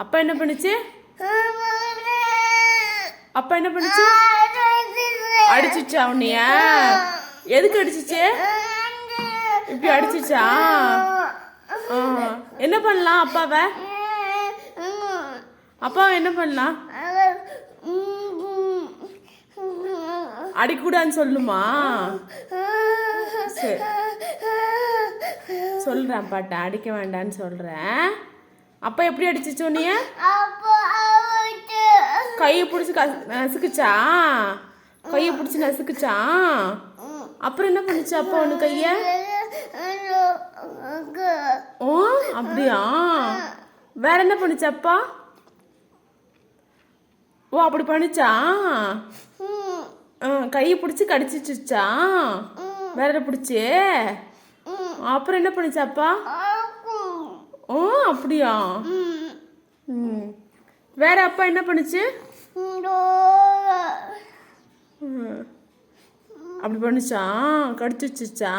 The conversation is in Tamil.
அப்பா என்ன பண்ணுச்சு? அப்பா என்ன பண்ணுச்சு? அடிச்சுச்சா உன்னைய? எதுக்கு அடிச்சுச்சு? இப்படி அடிச்சுச்சா? என்ன பண்ணலாம் அப்பாவை? அப்பாவை என்ன பண்ணலாம்? அடிக்கூடாதுன்னு சொல்லுமா? சரி சொல்கிறேன் அப்பாட்ட, அடிக்க வேண்டான்னு சொல்கிறேன். அப்பா எப்படி அடிச்சிச்சு உன்னைய? கையை பிடிச்சி நசுக்குச்சா? கையை பிடிச்சி நசுக்குச்சா? அப்புறம் என்ன பண்ணுச்சு அப்பா ஒன்று கையை? ஓ அப்படியா? வேற என்ன பண்ணுச்சு அப்பா? ஓ அப்படி பண்ணுச்சா? கையை பிடிச்சி கடிச்சிச்சுச்சா? வேற பிடிச்சி அப்புறம் என்ன பண்ணுச்சு அப்பா? ஓ அப்படியா? வேற அப்பா என்ன பண்ணுச்சு? அப்படி பண்ணுச்சா? கடிச்சிச்சுச்சா?